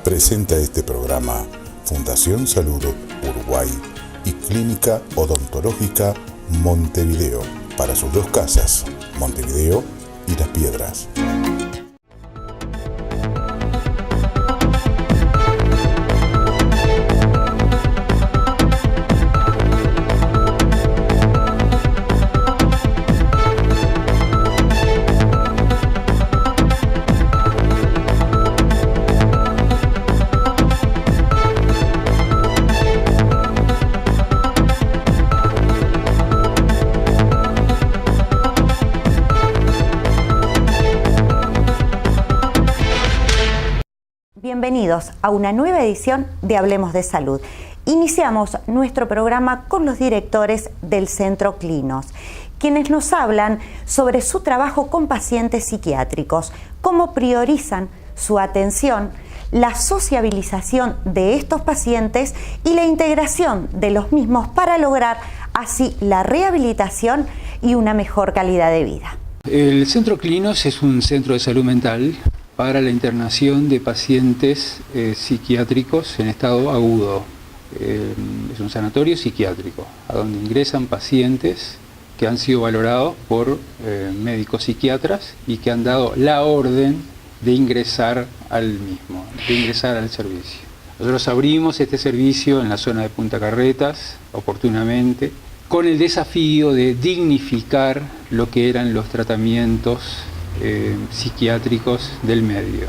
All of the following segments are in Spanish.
Presenta este programa Fundación Salud Uruguay y Clínica Odontológica Montevideo, para sus dos casas, Montevideo y Las Piedras. Bienvenidos a una nueva edición de Hablemos de Salud. Iniciamos nuestro programa con los directores del Centro Clinos, quienes nos hablan sobre su trabajo con pacientes psiquiátricos, cómo priorizan su atención, la sociabilización de estos pacientes y la integración de los mismos para lograr así la rehabilitación y una mejor calidad de vida. El Centro Clinos es un centro de salud mental para la internación de pacientes psiquiátricos en estado agudo. Es un sanatorio psiquiátrico, a donde ingresan pacientes que han sido valorados por médicos psiquiatras y que han dado la orden de ingresar al mismo, de ingresar al servicio. Nosotros abrimos este servicio en la zona de Punta Carretas, oportunamente, con el desafío de dignificar lo que eran los tratamientos psiquiátricos del medio.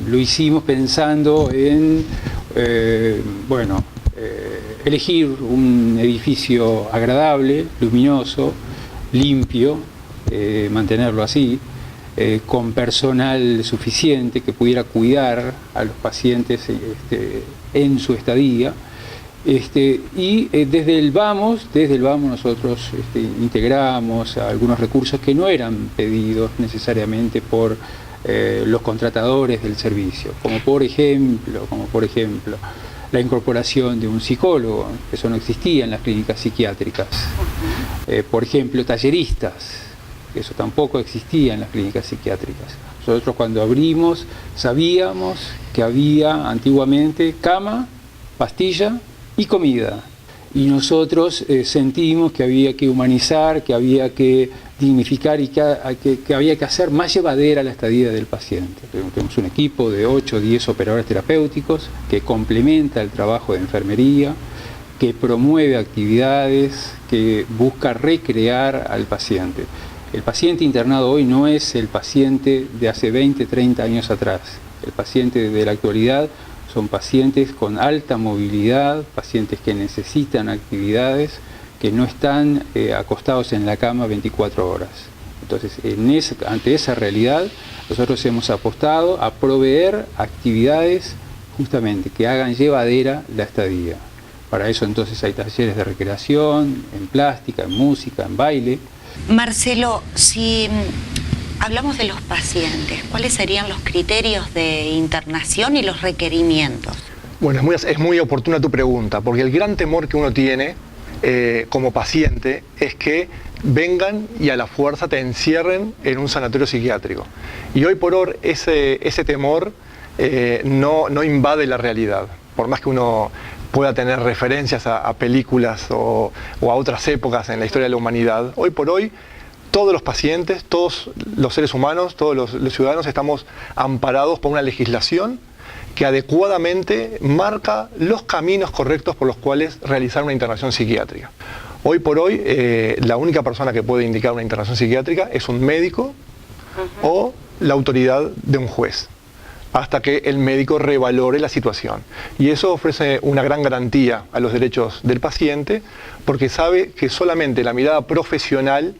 Lo hicimos pensando en elegir un edificio agradable, luminoso, limpio, mantenerlo así, con personal suficiente que pudiera cuidar a los pacientes en su estadía. Y desde el vamos nosotros integramos algunos recursos que no eran pedidos necesariamente por los contratadores del servicio, como por ejemplo la incorporación de un psicólogo, que eso no existía en las clínicas psiquiátricas. Por ejemplo, talleristas, que eso tampoco existía en las clínicas psiquiátricas. Nosotros cuando abrimos sabíamos que había antiguamente cama, pastilla y comida, y nosotros sentimos que había que humanizar, que había que dignificar y que había que hacer más llevadera la estadía del paciente. Tenemos un equipo de 8 o 10 operadores terapéuticos que complementa el trabajo de enfermería, que promueve actividades, que busca recrear al paciente. El paciente internado hoy no es el paciente de hace 20, 30 años atrás. El paciente de la actualidad son pacientes con alta movilidad, pacientes que necesitan actividades, que no están acostados en la cama 24 horas. Entonces, ante esa realidad, nosotros hemos apostado a proveer actividades justamente que hagan llevadera la estadía. Para eso entonces hay talleres de recreación, en plástica, en música, en baile. Marcelo, si hablamos de los pacientes, ¿cuáles serían los criterios de internación y los requerimientos? Bueno, es muy oportuna tu pregunta, porque el gran temor que uno tiene como paciente es que vengan y a la fuerza te encierren en un sanatorio psiquiátrico. Y hoy por hoy ese temor no invade la realidad. Por más que uno pueda tener referencias a películas o a otras épocas en la historia de la humanidad, hoy por hoy todos los pacientes, todos los seres humanos, todos los ciudadanos estamos amparados por una legislación que adecuadamente marca los caminos correctos por los cuales realizar una internación psiquiátrica. Hoy por hoy, la única persona que puede indicar una internación psiquiátrica es un médico o la autoridad de un juez, hasta que el médico revalore la situación. Y eso ofrece una gran garantía a los derechos del paciente, porque sabe que solamente la mirada profesional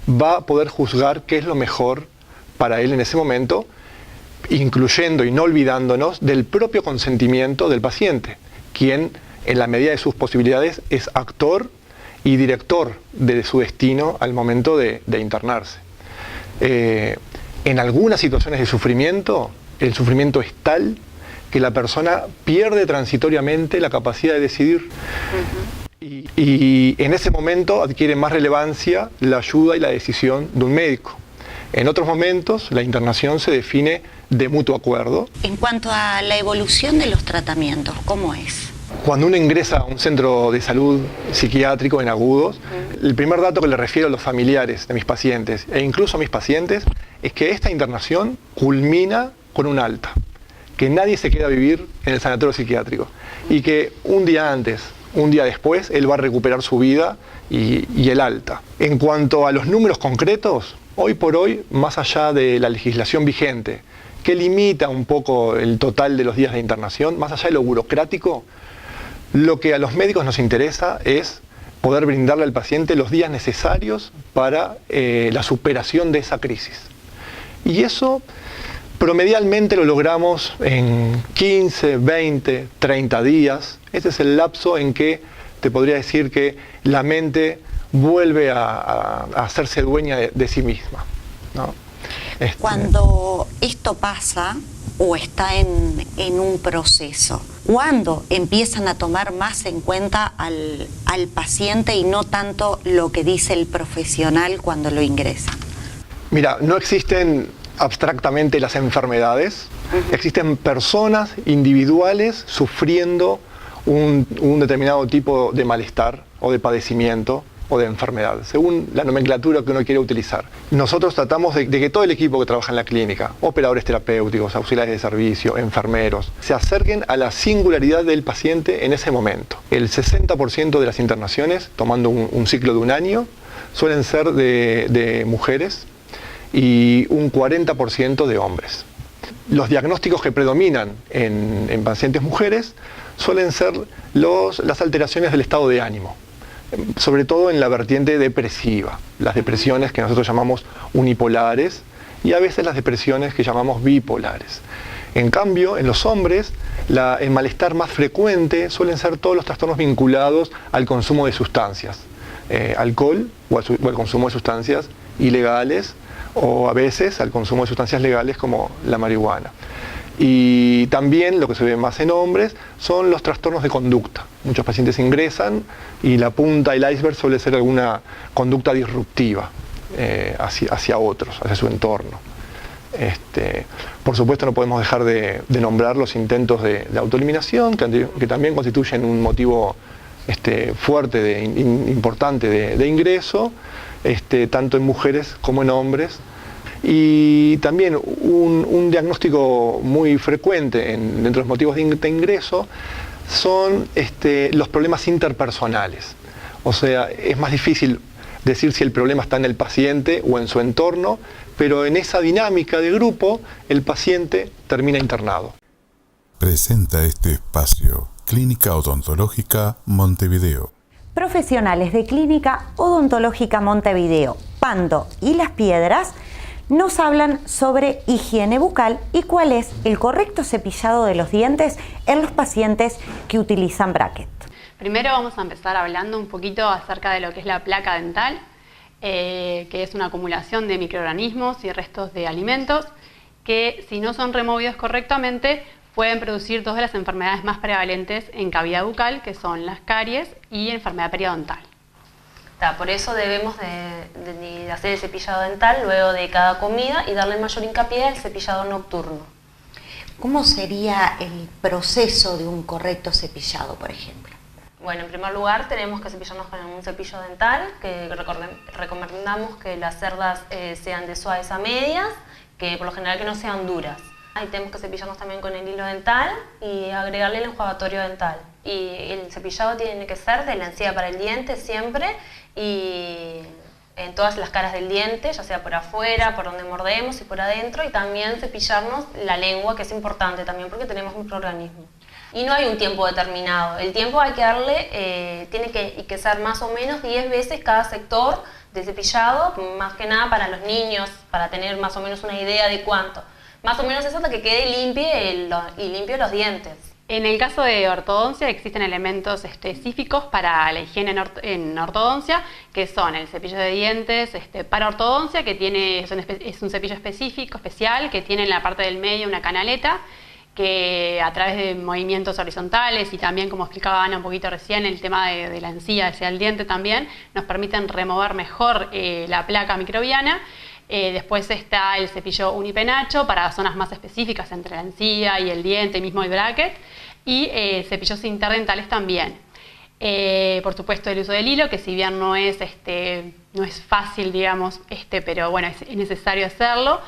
va a poder juzgar qué es lo mejor para él en ese momento, incluyendo y no olvidándonos del propio consentimiento del paciente, quien en la medida de sus posibilidades es actor y director de su destino al momento de internarse. En algunas situaciones de sufrimiento, el sufrimiento es tal que la persona pierde transitoriamente la capacidad de decidir. Y en ese momento adquiere más relevancia la ayuda y la decisión de un médico. En otros momentos, la internación se define de mutuo acuerdo. En cuanto a la evolución de los tratamientos, ¿cómo es? Cuando uno ingresa a un centro de salud psiquiátrico en agudos, el primer dato que le refiero a los familiares de mis pacientes e incluso a mis pacientes es que esta internación culmina con un alta, que nadie se queda a vivir en el sanatorio psiquiátrico y que un día antes, un día después, él va a recuperar su vida y el alta. En cuanto a los números concretos, hoy por hoy, más allá de la legislación vigente, que limita un poco el total de los días de internación, más allá de lo burocrático, lo que a los médicos nos interesa es poder brindarle al paciente los días necesarios para la superación de esa crisis. Y eso promedialmente lo logramos en 15, 20, 30 días. Ese es el lapso en que te podría decir que la mente vuelve a hacerse dueña de sí misma, ¿no? Cuando esto pasa o está en un proceso, ¿cuándo empiezan a tomar más en cuenta al paciente y no tanto lo que dice el profesional cuando lo ingresa? Mira, no existen abstractamente las enfermedades, existen personas individuales sufriendo un determinado tipo de malestar o de padecimiento o de enfermedad, según la nomenclatura que uno quiere utilizar. Nosotros tratamos de que todo el equipo que trabaja en la clínica, operadores terapéuticos, auxiliares de servicio, enfermeros, se acerquen a la singularidad del paciente en ese momento. El 60% de las internaciones, tomando un ciclo de un año, suelen ser de mujeres y un 40% de hombres. Los diagnósticos que predominan en pacientes mujeres suelen ser las alteraciones del estado de ánimo, sobre todo en la vertiente depresiva, las depresiones que nosotros llamamos unipolares y a veces las depresiones que llamamos bipolares. En cambio, en los hombres, el malestar más frecuente suelen ser todos los trastornos vinculados al consumo de sustancias, alcohol o al consumo de sustancias ilegales o a veces al consumo de sustancias legales como la marihuana. Y también lo que se ve más en hombres son los trastornos de conducta. Muchos pacientes ingresan y la punta del iceberg suele ser alguna conducta disruptiva hacia otros, hacia su entorno. Por supuesto no podemos dejar de nombrar los intentos de autoeliminación, que también constituyen un motivo fuerte, importante de ingreso, tanto en mujeres como en hombres. Y también un diagnóstico muy frecuente dentro de los motivos de ingreso son los problemas interpersonales. O sea, es más difícil decir si el problema está en el paciente o en su entorno, pero en esa dinámica de grupo el paciente termina internado. Presenta este espacio Clínica Odontológica Montevideo. Profesionales de Clínica Odontológica Montevideo, Pando y Las Piedras nos hablan sobre higiene bucal y cuál es el correcto cepillado de los dientes en los pacientes que utilizan bracket. Primero vamos a empezar hablando un poquito acerca de lo que es la placa dental, que es una acumulación de microorganismos y restos de alimentos que, si no son removidos correctamente, pueden producir dos de las enfermedades más prevalentes en cavidad bucal, que son las caries y enfermedad periodontal. Por eso debemos de hacer el cepillado dental luego de cada comida y darle mayor hincapié al cepillado nocturno. ¿Cómo sería el proceso de un correcto cepillado, por ejemplo? Bueno, en primer lugar tenemos que cepillarnos con un cepillo dental, que recomendamos que las cerdas sean de suaves a medias, que por lo general que no sean duras. Ahí tenemos que cepillarnos también con el hilo dental y agregarle el enjuagatorio dental. Y el cepillado tiene que ser de la encía para el diente siempre y en todas las caras del diente, ya sea por afuera, por donde mordemos y por adentro, y también cepillarnos la lengua, que es importante también porque tenemos microorganismos. Y no hay un tiempo determinado, el tiempo hay que darle, tiene que ser más o menos 10 veces cada sector de cepillado, más que nada para los niños, para tener más o menos una idea de cuánto. Más o menos es hasta que quede limpio los dientes. En el caso de ortodoncia existen elementos específicos para la higiene en ortodoncia, que son el cepillo de dientes para ortodoncia, que es un cepillo específico, especial, que tiene en la parte del medio una canaleta, que a través de movimientos horizontales y también, como explicaba Ana un poquito recién, el tema de la encía hacia el diente también, nos permiten remover mejor la placa microbiana. Después está el cepillo unipenacho para zonas más específicas entre la encía y el diente, mismo el bracket, y cepillos interdentales también. Por supuesto el uso del hilo, que si bien no es fácil, digamos, pero bueno, es necesario hacerlo,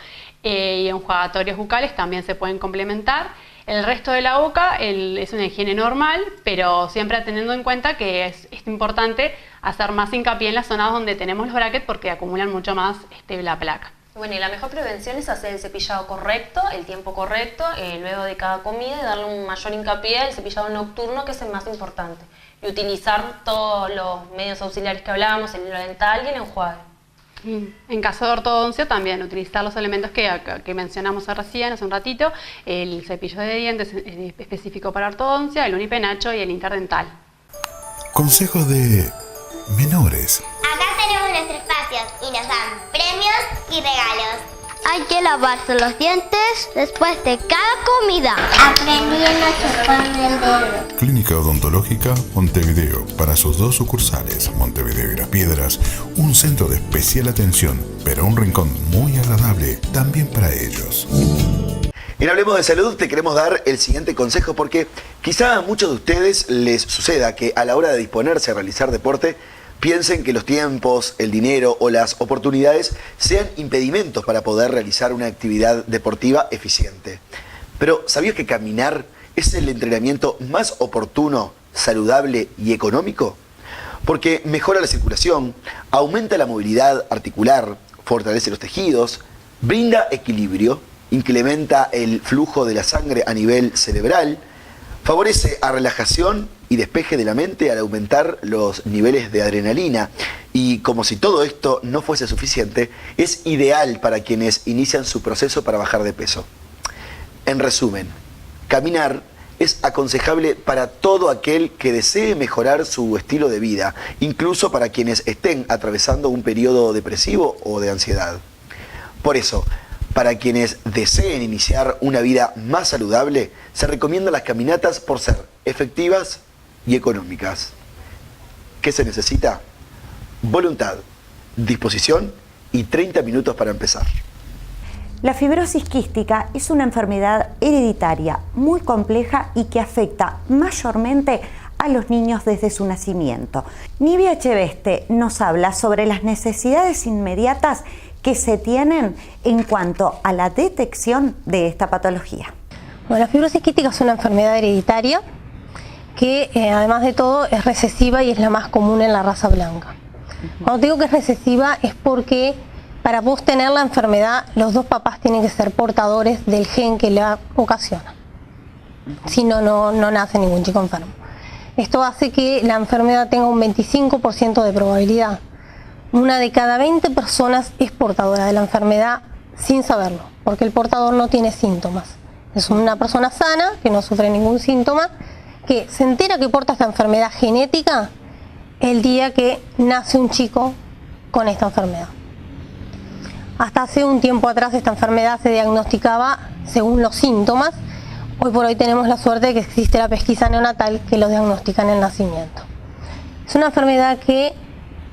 y enjuagatorios bucales también se pueden complementar. El resto de la boca es una higiene normal, pero siempre teniendo en cuenta que es importante hacer más hincapié en las zonas donde tenemos los brackets porque acumulan mucho más la placa. Bueno, y la mejor prevención es hacer el cepillado correcto, el tiempo correcto, luego de cada comida, y darle un mayor hincapié al cepillado nocturno, que es el más importante. Y utilizar todos los medios auxiliares que hablábamos, el hilo dental y el enjuague. En caso de ortodoncia también utilizar los elementos que mencionamos recién, hace un ratito, el cepillo de dientes específico para ortodoncia, el unipenacho y el interdental. Consejos de menores. Acá tenemos nuestro espacio y nos dan premios y regalos. Hay que lavarse los dientes después de cada comida. Aprendiendo a chupar el dedo. Clínica Odontológica Montevideo, para sus 2 sucursales, Montevideo y Las Piedras, un centro de especial atención, pero un rincón muy agradable también para ellos. En Hablemos de Salud te queremos dar el siguiente consejo, porque quizá a muchos de ustedes les suceda que a la hora de disponerse a realizar deporte, piensen que los tiempos, el dinero o las oportunidades sean impedimentos para poder realizar una actividad deportiva eficiente. Pero ¿sabías que caminar es el entrenamiento más oportuno, saludable y económico? Porque mejora la circulación, aumenta la movilidad articular, fortalece los tejidos, brinda equilibrio, incrementa el flujo de la sangre a nivel cerebral, favorece a relajación y despeje de la mente al aumentar los niveles de adrenalina. Y como si todo esto no fuese suficiente, es ideal para quienes inician su proceso para bajar de peso. En resumen, caminar es aconsejable para todo aquel que desee mejorar su estilo de vida, incluso para quienes estén atravesando un periodo depresivo o de ansiedad. Por eso, para quienes deseen iniciar una vida más saludable, se recomiendan las caminatas por ser efectivas y económicas. ¿Qué se necesita? Voluntad, disposición y 30 minutos para empezar. La fibrosis quística es una enfermedad hereditaria muy compleja y que afecta mayormente a los niños desde su nacimiento. Nivia Echeveste nos habla sobre las necesidades inmediatas que se tienen en cuanto a la detección de esta patología. Bueno, la fibrosis quística es una enfermedad hereditaria que además de todo es recesiva y es la más común en la raza blanca. Cuando digo que es recesiva es porque para vos tener la enfermedad los 2 papás tienen que ser portadores del gen que la ocasiona. Si no, no nace ningún chico enfermo. Esto hace que la enfermedad tenga un 25% de probabilidad. 1 de cada 20 personas es portadora de la enfermedad sin saberlo, porque el portador no tiene síntomas. Es una persona sana que no sufre ningún síntoma, que se entera que porta esta enfermedad genética el día que nace un chico con esta enfermedad. Hasta hace un tiempo atrás esta enfermedad se diagnosticaba según los síntomas. Hoy por hoy tenemos la suerte de que existe la pesquisa neonatal que lo diagnostica en el nacimiento. Es una enfermedad que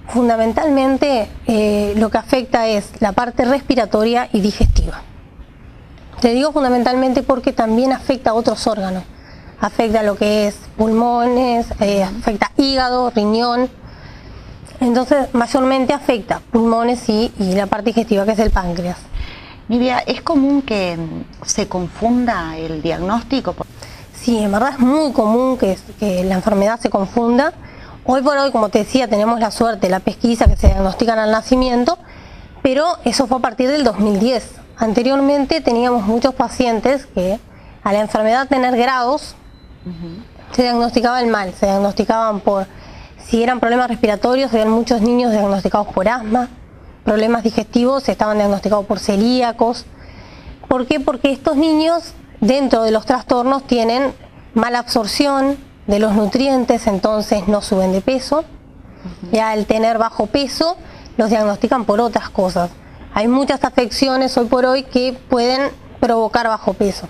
fundamentalmente lo que afecta es la parte respiratoria y digestiva. Te digo fundamentalmente porque también afecta a otros órganos. Afecta lo que es pulmones, afecta hígado, riñón. Entonces mayormente afecta pulmones y la parte digestiva, que es el páncreas. Nivia, ¿es común que se confunda el diagnóstico? Sí, en verdad es muy común que la enfermedad se confunda. Hoy por hoy, como te decía, tenemos la suerte, la pesquisa que se diagnostican al nacimiento, pero eso fue a partir del 2010. Anteriormente teníamos muchos pacientes que a la enfermedad tener grados se diagnosticaban mal, se diagnosticaban por, si eran problemas respiratorios, habían muchos niños diagnosticados por asma, problemas digestivos estaban diagnosticados por celíacos. ¿Por qué? Porque estos niños dentro de los trastornos tienen mala absorción de los nutrientes, entonces no suben de peso. Y al tener bajo peso los diagnostican por otras cosas. Hay muchas afecciones hoy por hoy que pueden provocar bajo peso.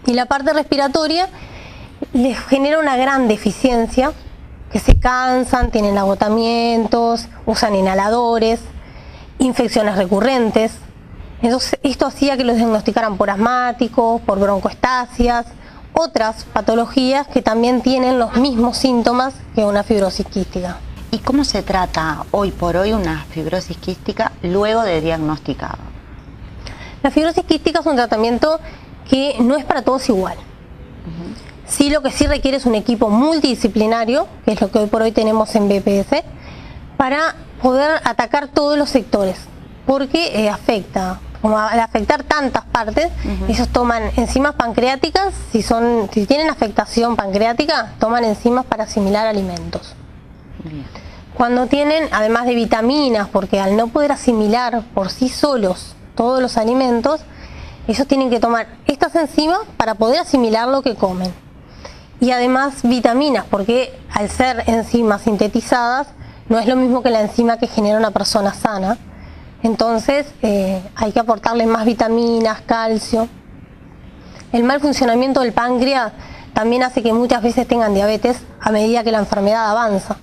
Y la parte respiratoria les genera una gran deficiencia, que se cansan, tienen agotamientos, usan inhaladores infecciones recurrentes. Entonces, esto hacía que los diagnosticaran por asmáticos, por broncoestasias, otras patologías que también tienen los mismos síntomas que una fibrosis quística. ¿Y cómo se trata hoy por hoy una fibrosis quística luego de diagnosticado? La fibrosis quística es un tratamiento que no es para todos igual. Sí, lo que sí requiere es un equipo multidisciplinario, que es lo que hoy por hoy tenemos en BPS, para poder atacar todos los sectores, porque afecta, como al afectar tantas partes, ellos toman enzimas pancreáticas, si tienen afectación pancreática, toman enzimas para asimilar alimentos. Bien. Cuando tienen, además de vitaminas, porque al no poder asimilar por sí solos todos los alimentos, ellos tienen que tomar estas enzimas para poder asimilar lo que comen. Y además vitaminas, porque al ser enzimas sintetizadas, no es lo mismo que la enzima que genera una persona sana. Entonces hay que aportarle más vitaminas, calcio. El mal funcionamiento del páncreas también hace que muchas veces tengan diabetes a medida que la enfermedad avanza.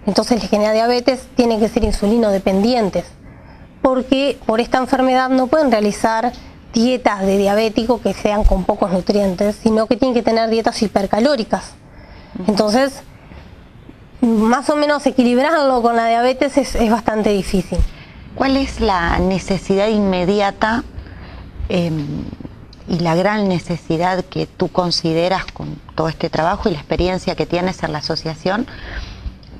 Entonces les genera diabetes, tienen que ser insulino dependientes, porque por esta enfermedad no pueden realizar dietas de diabético que sean con pocos nutrientes, sino que tienen que tener dietas hipercalóricas. Entonces, más o menos equilibrarlo con la diabetes es bastante difícil. ¿Cuál es la necesidad inmediata y la gran necesidad que tú consideras con todo este trabajo y la experiencia que tienes en la asociación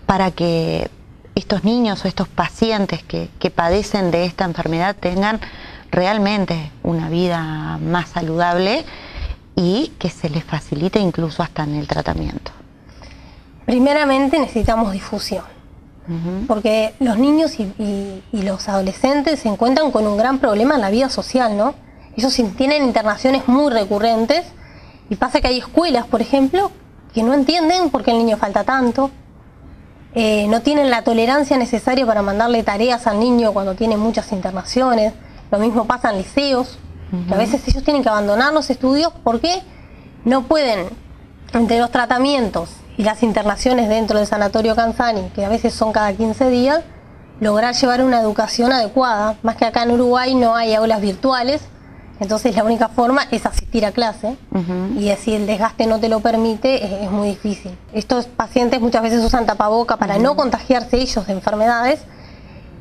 para que estos niños o estos pacientes que padecen de esta enfermedad tengan realmente una vida más saludable y que se les facilite incluso hasta en el tratamiento? Primeramente necesitamos difusión, porque los niños y los adolescentes se encuentran con un gran problema en la vida social, ¿no? Ellos tienen internaciones muy recurrentes y pasa que hay escuelas, por ejemplo, que no entienden por qué el niño falta tanto, no tienen la tolerancia necesaria para mandarle tareas al niño cuando tiene muchas internaciones. Lo mismo pasa en liceos, que a veces ellos tienen que abandonar los estudios porque no pueden, entre los tratamientos y las internaciones dentro del sanatorio Canzani, que a veces son cada 15 días, lograr llevar una educación adecuada. Más que acá en Uruguay no hay aulas virtuales, entonces la única forma es asistir a clase, y si el desgaste no te lo permite, es muy difícil. Estos pacientes muchas veces usan tapaboca para no contagiarse ellos de enfermedades,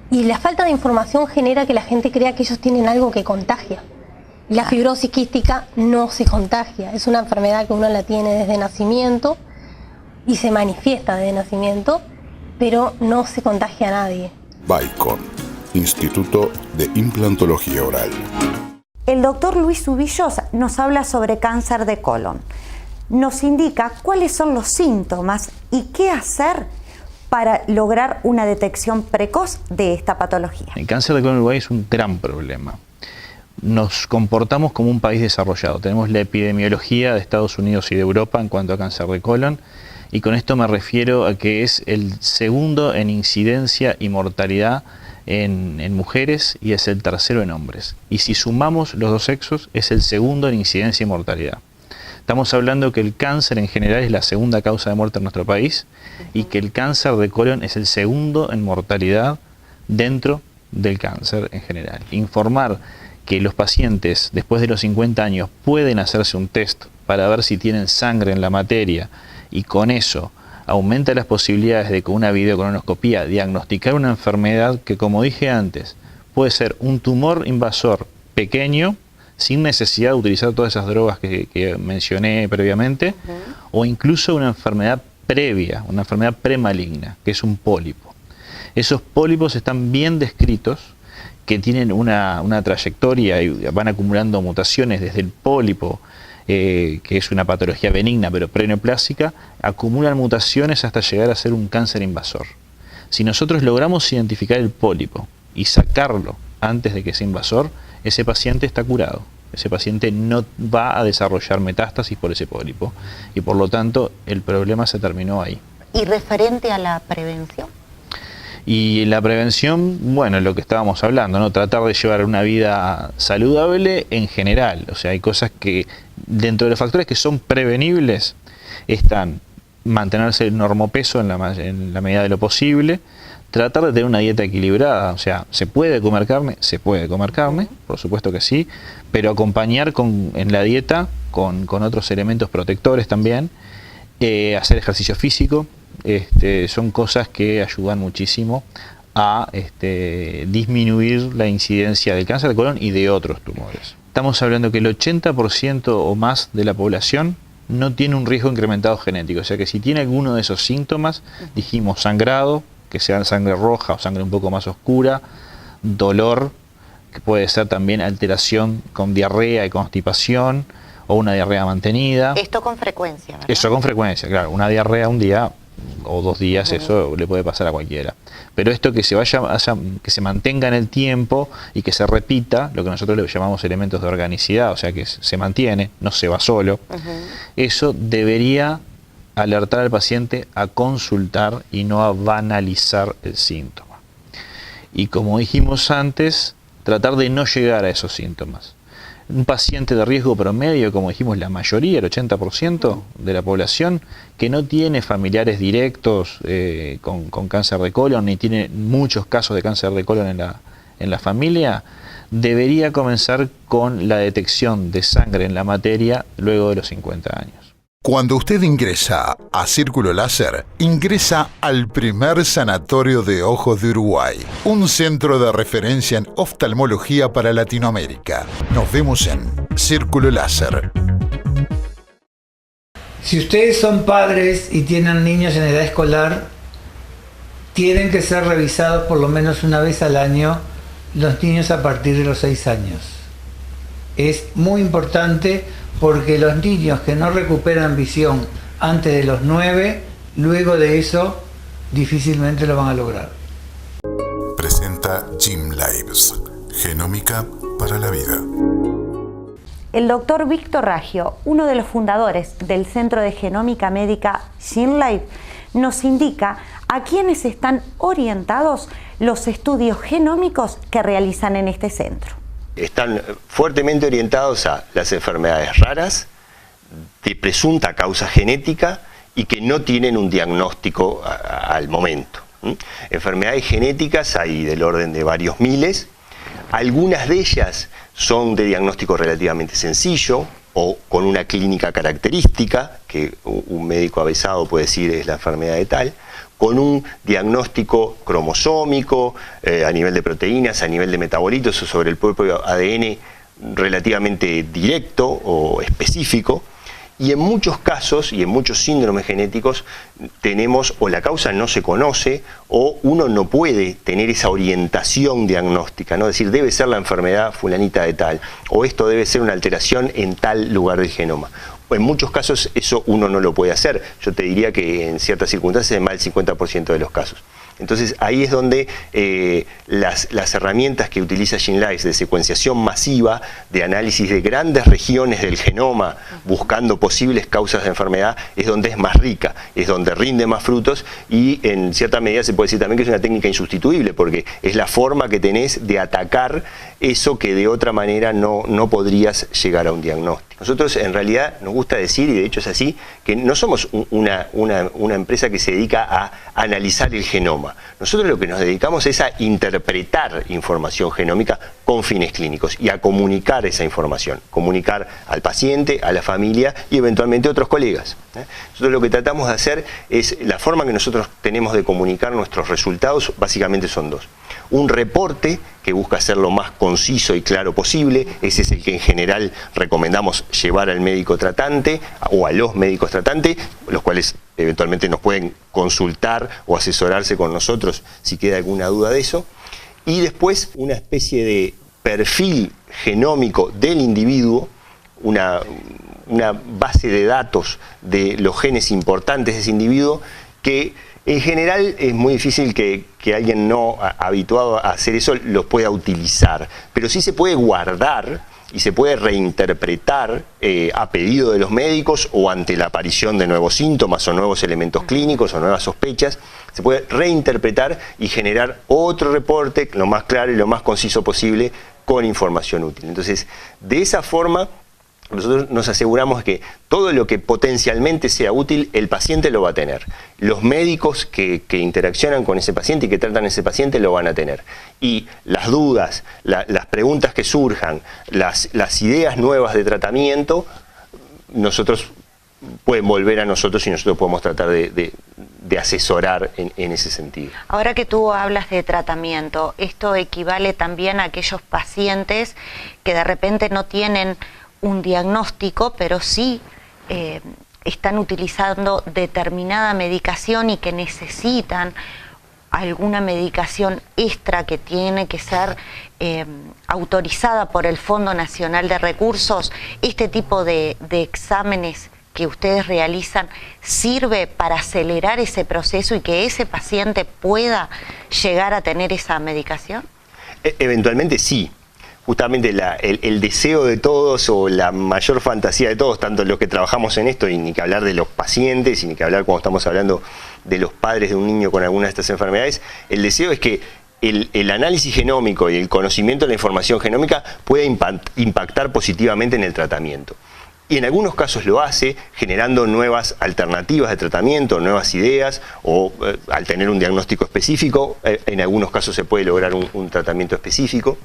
y la falta de información genera que la gente crea que ellos tienen algo que contagia. La fibrosis quística no se contagia, es una enfermedad que uno la tiene desde nacimiento y se manifiesta desde nacimiento, pero no se contagia a nadie. BICON, Instituto de Implantología Oral. El doctor Luis Ubillos nos habla sobre cáncer de colon. Nos indica cuáles son los síntomas y qué hacer para lograr una detección precoz de esta patología. El cáncer de colon en Uruguay es un gran problema. Nos comportamos como un país desarrollado. Tenemos la epidemiología de Estados Unidos y de Europa en cuanto a cáncer de colon, y con esto me refiero a que es el segundo en incidencia y mortalidad en mujeres y es el tercero en hombres. Y si sumamos los dos sexos, es el segundo en incidencia y mortalidad. Estamos hablando que el cáncer en general es la segunda causa de muerte en nuestro país y que el cáncer de colon es el segundo en mortalidad dentro del cáncer en general. Informar que los pacientes después de los 50 años pueden hacerse un test para ver si tienen sangre en la materia y con eso aumenta las posibilidades de con una videocolonoscopía diagnosticar una enfermedad que, como dije antes, puede ser un tumor invasor pequeño sin necesidad de utilizar todas esas drogas que mencioné previamente, o incluso una enfermedad previa, una enfermedad premaligna, que es un pólipo. Esos pólipos están bien descritos, que tienen una trayectoria y van acumulando mutaciones desde el pólipo, que es una patología benigna pero preneoplásica, acumulan mutaciones hasta llegar a ser un cáncer invasor. Si nosotros logramos identificar el pólipo y sacarlo antes de que sea invasor, ese paciente está curado. Ese paciente no va a desarrollar metástasis por ese pólipo y por lo tanto el problema se terminó ahí. ¿Y referente a la prevención? Y la prevención, bueno, lo que estábamos hablando, ¿no? Tratar de llevar una vida saludable en general. O sea, hay cosas que dentro de los factores que son prevenibles están mantenerse el normopeso en la medida de lo posible, tratar de tener una dieta equilibrada. O sea, ¿se puede comer carne? Se puede comer carne, por supuesto que sí, pero acompañar en la dieta con otros elementos protectores también, hacer ejercicio físico, son cosas que ayudan muchísimo a disminuir la incidencia del cáncer de colon y de otros tumores. Estamos hablando que el 80% o más de la población no tiene un riesgo incrementado genético, o sea que si tiene alguno de esos síntomas, dijimos sangrado, que sea sangre roja o sangre un poco más oscura, dolor, que puede ser también alteración con diarrea y constipación, o una diarrea mantenida. Esto con frecuencia, ¿verdad? Eso con frecuencia, claro. Una diarrea un día o 2 días, eso le puede pasar a cualquiera. Pero esto que que se mantenga en el tiempo y que se repita, lo que nosotros le llamamos elementos de organicidad, o sea que se mantiene, no se va solo, eso debería alertar al paciente a consultar y no a banalizar el síntoma. Y como dijimos antes, tratar de no llegar a esos síntomas. Un paciente de riesgo promedio, como dijimos, la mayoría, el 80% de la población, que no tiene familiares directos con cáncer de colon, ni tiene muchos casos de cáncer de colon en la familia, debería comenzar con la detección de sangre en la materia luego de los 50 años. Cuando usted ingresa a Círculo Láser, ingresa al primer sanatorio de ojos de Uruguay, un centro de referencia en oftalmología para Latinoamérica. Nos vemos en Círculo Láser. Si ustedes son padres y tienen niños en edad escolar, tienen que ser revisados por lo menos una vez al año los niños a partir de los 6 años. Es muy importante porque los niños que no recuperan visión antes de los 9, luego de eso difícilmente lo van a lograr. Presenta GymLives, genómica para la vida. El doctor Víctor Raggio, uno de los fundadores del Centro de Genómica Médica GymLive, nos indica a quiénes están orientados los estudios genómicos que realizan en este centro. Están fuertemente orientados a las enfermedades raras, de presunta causa genética y que no tienen un diagnóstico al momento. Enfermedades genéticas hay del orden de varios miles, algunas de ellas son de diagnóstico relativamente sencillo o con una clínica característica, que un médico avesado puede decir es la enfermedad de tal, con un diagnóstico cromosómico, a nivel de proteínas, a nivel de metabolitos o sobre el propio ADN relativamente directo o específico. Y en muchos casos y en muchos síndromes genéticos tenemos o la causa no se conoce o uno no puede tener esa orientación diagnóstica, ¿no? Es decir, debe ser la enfermedad fulanita de tal o esto debe ser una alteración en tal lugar del genoma. En muchos casos eso uno no lo puede hacer. Yo te diría que en ciertas circunstancias es más del 50% de los casos. Entonces ahí es donde las herramientas que utiliza GymLive de secuenciación masiva, de análisis de grandes regiones del genoma, buscando posibles causas de enfermedad, es donde es más rica, es donde rinde más frutos y en cierta medida se puede decir también que es una técnica insustituible porque es la forma que tenés de atacar eso que de otra manera no podrías llegar a un diagnóstico. Nosotros en realidad nos gusta decir, y de hecho es así, que no somos una empresa que se dedica a analizar el genoma. Nosotros lo que nos dedicamos es a interpretar información genómica con fines clínicos y a comunicar esa información, comunicar al paciente, a la familia y eventualmente a otros colegas. Nosotros lo que tratamos de hacer es, la forma que nosotros tenemos de comunicar nuestros resultados básicamente son dos. Un reporte que busca ser lo más conciso y claro posible, ese es el que en general recomendamos llevar al médico tratante o a los médicos tratantes, los cuales eventualmente nos pueden consultar o asesorarse con nosotros si queda alguna duda de eso. Y después una especie de perfil genómico del individuo, una base de datos de los genes importantes de ese individuo que en general es muy difícil que alguien no habituado a hacer eso los pueda utilizar, pero sí se puede guardar y se puede reinterpretar a pedido de los médicos o ante la aparición de nuevos síntomas o nuevos elementos clínicos o nuevas sospechas, se puede reinterpretar y generar otro reporte lo más claro y lo más conciso posible con información útil. Entonces, de esa forma nosotros nos aseguramos que todo lo que potencialmente sea útil, el paciente lo va a tener. Los médicos que interaccionan con ese paciente y que tratan a ese paciente lo van a tener. Y las dudas, las preguntas que surjan, las ideas nuevas de tratamiento, pueden volver a nosotros y nosotros podemos tratar de asesorar en ese sentido. Ahora que tú hablas de tratamiento, ¿esto equivale también a aquellos pacientes que de repente no tienen un diagnóstico, pero sí están utilizando determinada medicación y que necesitan alguna medicación extra que tiene que ser autorizada por el Fondo Nacional de Recursos? ¿Este tipo de exámenes que ustedes realizan sirve para acelerar ese proceso y que ese paciente pueda llegar a tener esa medicación? Eventualmente sí. Justamente el deseo de todos o la mayor fantasía de todos, tanto los que trabajamos en esto, y ni que hablar de los pacientes, y ni que hablar cuando estamos hablando de los padres de un niño con alguna de estas enfermedades, el deseo es que el análisis genómico y el conocimiento de la información genómica pueda impactar positivamente en el tratamiento. Y en algunos casos lo hace, generando nuevas alternativas de tratamiento, nuevas ideas, o al tener un diagnóstico específico, en algunos casos se puede lograr un tratamiento específico.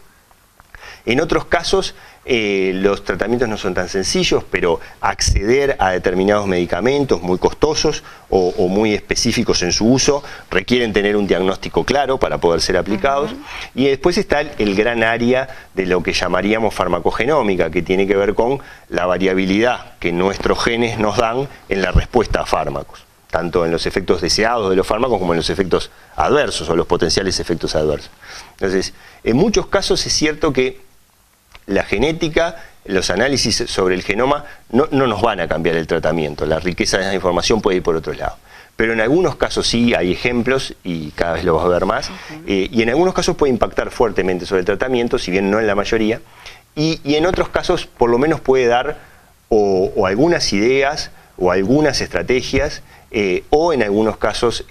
En otros casos los tratamientos no son tan sencillos, pero acceder a determinados medicamentos muy costosos o muy específicos en su uso requieren tener un diagnóstico claro para poder ser aplicados. Y después está el gran área de lo que llamaríamos farmacogenómica, que tiene que ver con la variabilidad que nuestros genes nos dan en la respuesta a fármacos, tanto en los efectos deseados de los fármacos como en los efectos adversos o los potenciales efectos adversos. Entonces, en muchos casos es cierto que la genética, los análisis sobre el genoma no nos van a cambiar el tratamiento. La riqueza de esa información puede ir por otro lado. Pero en algunos casos sí hay ejemplos, y cada vez lo vas a ver más, y en algunos casos puede impactar fuertemente sobre el tratamiento, si bien no en la mayoría, y en otros casos por lo menos puede dar o algunas ideas o algunas estrategias, o en algunos casos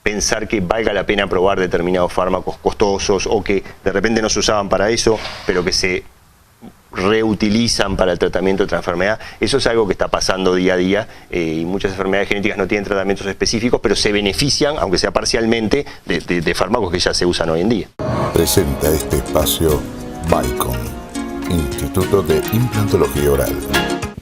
pensar que valga la pena probar determinados fármacos costosos o que de repente no se usaban para eso, pero que se reutilizan para el tratamiento de otra enfermedad. Eso es algo que está pasando día a día, y muchas enfermedades genéticas no tienen tratamientos específicos, pero se benefician, aunque sea parcialmente, de fármacos que ya se usan hoy en día. Presenta este espacio Bicon, Instituto de Implantología Oral.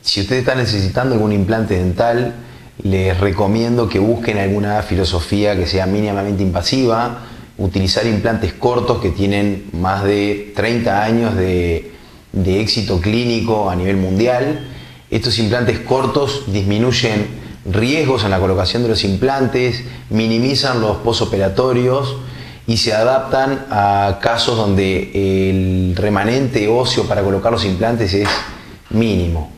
Si usted está necesitando algún implante dental, les recomiendo que busquen alguna filosofía que sea mínimamente invasiva, utilizar implantes cortos que tienen más de 30 años de éxito clínico a nivel mundial. Estos implantes cortos disminuyen riesgos en la colocación de los implantes, minimizan los posoperatorios y se adaptan a casos donde el remanente óseo para colocar los implantes es mínimo.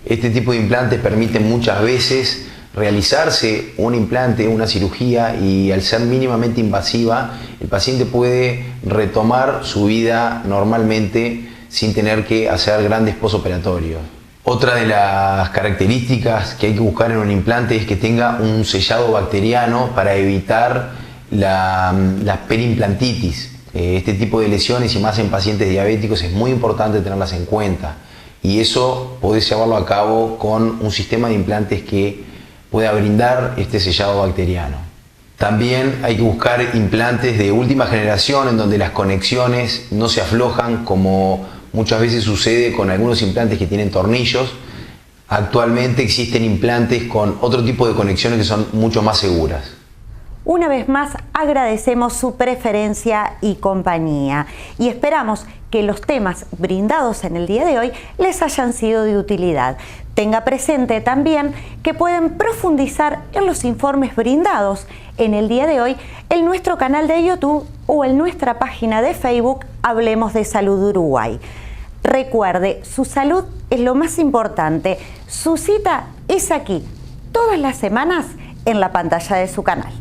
Este tipo de implantes permiten muchas veces realizarse un implante, una cirugía, y al ser mínimamente invasiva, el paciente puede retomar su vida normalmente sin tener que hacer grandes posoperatorios. Otra de las características que hay que buscar en un implante es que tenga un sellado bacteriano para evitar la perimplantitis. Este tipo de lesiones, y más en pacientes diabéticos, es muy importante tenerlas en cuenta. Y eso podés llevarlo a cabo con un sistema de implantes que pueda brindar este sellado bacteriano. También hay que buscar implantes de última generación en donde las conexiones no se aflojan, como muchas veces sucede con algunos implantes que tienen tornillos. Actualmente existen implantes con otro tipo de conexiones que son mucho más seguras. Una vez más agradecemos su preferencia y compañía y esperamos que los temas brindados en el día de hoy les hayan sido de utilidad. Tenga presente también que pueden profundizar en los informes brindados en el día de hoy en nuestro canal de YouTube o en nuestra página de Facebook Hablemos de Salud Uruguay. Recuerde, su salud es lo más importante. Su cita es aquí, todas las semanas, en la pantalla de su canal.